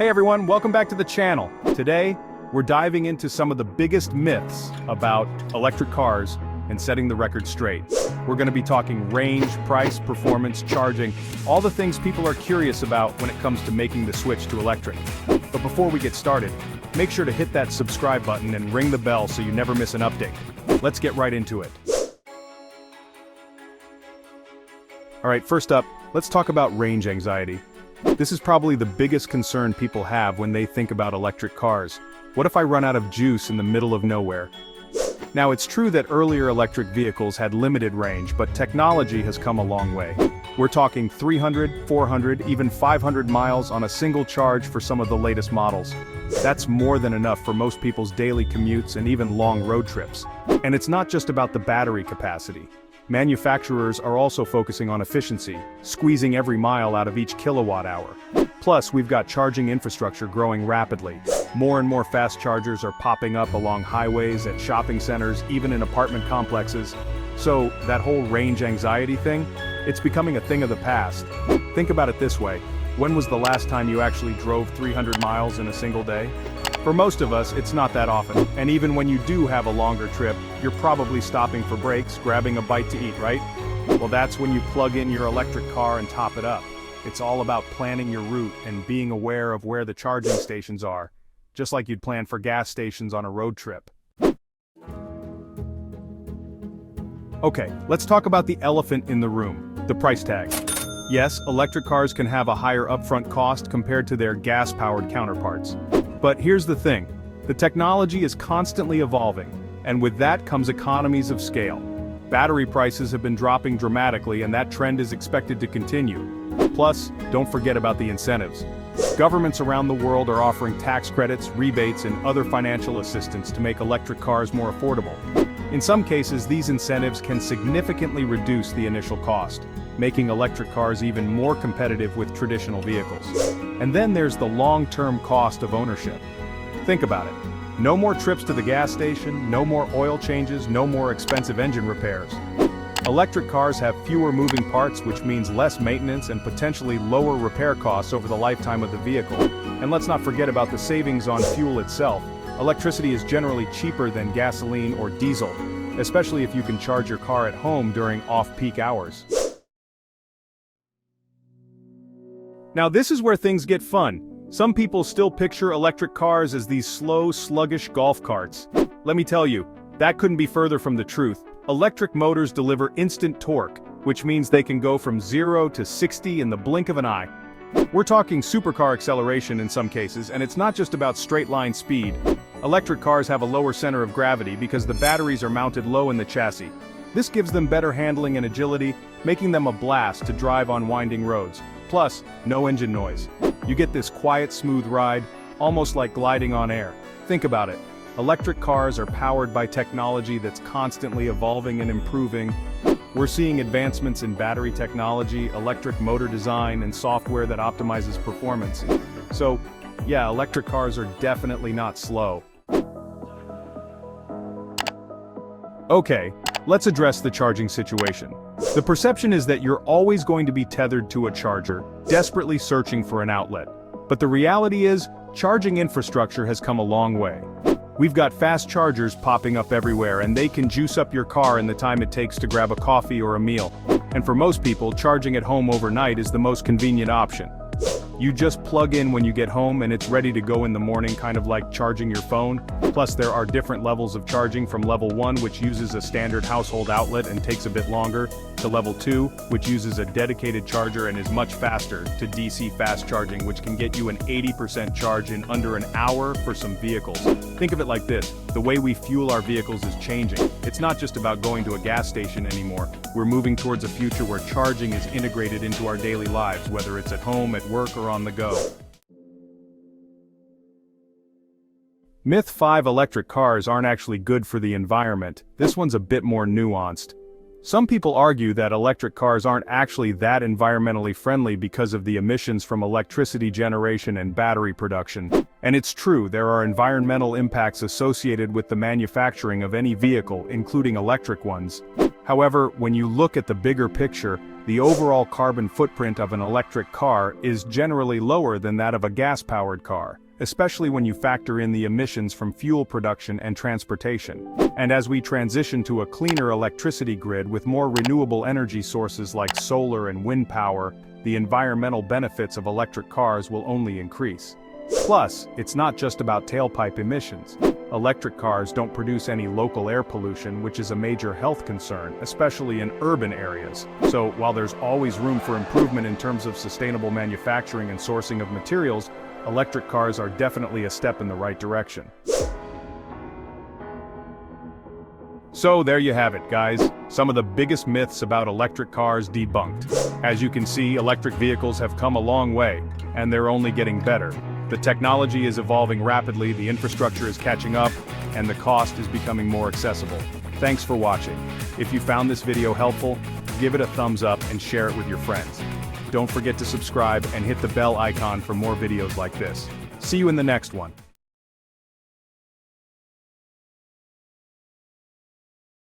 Hey everyone, welcome back to the channel. Today, we're diving into some of the biggest myths about electric cars and setting the record straight. We're going to be talking range, price, performance, charging, all the things people are curious about when it comes to making the switch to electric. But before we get started, make sure to hit that subscribe button and ring the bell so you never miss an update. Let's get right into it. Alright, first up, let's talk about range anxiety. This is probably the biggest concern people have when they think about electric cars. What if I run out of juice in the middle of nowhere? Now, it's true that earlier electric vehicles had limited range, but technology has come a long way. We're talking 300, 400, even 500 miles on a single charge for some of the latest models. That's more than enough for most people's daily commutes and even long road trips. And it's not just about the battery capacity. Manufacturers are also focusing on efficiency, squeezing every mile out of each kilowatt hour. Plus, we've got charging infrastructure growing rapidly. More and more fast chargers are popping up along highways, at shopping centers, even in apartment complexes. So, that whole range anxiety thing, it's becoming a thing of the past. Think about it this way. When was the last time you actually drove 300 miles in a single day? For most of us, it's not that often, and even when you do have a longer trip, you're probably stopping for breaks, grabbing a bite to eat, right? Well, that's when you plug in your electric car and top it up. It's all about planning your route and being aware of where the charging stations are, just like you'd plan for gas stations on a road trip. Okay, let's talk about the elephant in the room, the price tag. Yes, electric cars can have a higher upfront cost compared to their gas-powered counterparts. But here's the thing, the technology is constantly evolving, and with that comes economies of scale. Battery prices have been dropping dramatically, and that trend is expected to continue. Plus, don't forget about the incentives. Governments around the world are offering tax credits, rebates, and other financial assistance to make electric cars more affordable. In some cases, these incentives can significantly reduce the initial cost, making electric cars even more competitive with traditional vehicles. And then there's the long-term cost of ownership. Think about it. No more trips to the gas station, no more oil changes, no more expensive engine repairs. Electric cars have fewer moving parts, which means less maintenance and potentially lower repair costs over the lifetime of the vehicle. And let's not forget about the savings on fuel itself. Electricity is generally cheaper than gasoline or diesel, especially if you can charge your car at home during off-peak hours. Now this is where things get fun. Some people still picture electric cars as these slow, sluggish golf carts. Let me tell you, that couldn't be further from the truth. Electric motors deliver instant torque, which means they can go from 0 to 60 in the blink of an eye. We're talking supercar acceleration in some cases, and it's not just about straight-line speed. Electric cars have a lower center of gravity because the batteries are mounted low in the chassis. This gives them better handling and agility, making them a blast to drive on winding roads. Plus, no engine noise. You get this quiet, smooth ride, almost like gliding on air. Think about it. Electric cars are powered by technology that's constantly evolving and improving. We're seeing advancements in battery technology, electric motor design, and software that optimizes performance. So, yeah, electric cars are definitely not slow. Okay, let's address the charging situation. The perception is that you're always going to be tethered to a charger, desperately searching for an outlet. But the reality is, charging infrastructure has come a long way. We've got fast chargers popping up everywhere, and they can juice up your car in the time it takes to grab a coffee or a meal. And for most people, charging at home overnight is the most convenient option. You just plug in when you get home and it's ready to go in the morning, kind of like charging your phone. Plus, there are different levels of charging, from level 1, which uses a standard household outlet and takes a bit longer, to level 2, which uses a dedicated charger and is much faster, to DC fast charging, which can get you an 80% charge in under an hour for some vehicles. Think of it like this, the way we fuel our vehicles is changing. It's not just about going to a gas station anymore. We're moving towards a future where charging is integrated into our daily lives, whether it's at home, at work, or on the go. Myth 5: electric cars aren't actually good for the environment. This one's a bit more nuanced. Some people argue that electric cars aren't actually that environmentally friendly because of the emissions from electricity generation and battery production. And it's true, there are environmental impacts associated with the manufacturing of any vehicle, including electric ones. However, when you look at the bigger picture, the overall carbon footprint of an electric car is generally lower than that of a gas-powered car, especially when you factor in the emissions from fuel production and transportation. And as we transition to a cleaner electricity grid with more renewable energy sources like solar and wind power, the environmental benefits of electric cars will only increase. Plus, it's not just about tailpipe emissions. Electric cars don't produce any local air pollution, which is a major health concern, especially in urban areas. So, while there's always room for improvement in terms of sustainable manufacturing and sourcing of materials, electric cars are definitely a step in the right direction. So there you have it, guys. Some of the biggest myths about electric cars debunked. As you can see, electric vehicles have come a long way, and they're only getting better. The technology is evolving rapidly, the infrastructure is catching up, and the cost is becoming more accessible. Thanks for watching. If you found this video helpful, give it a thumbs up and share it with your friends. Don't forget to subscribe and hit the bell icon for more videos like this. See you in the next one.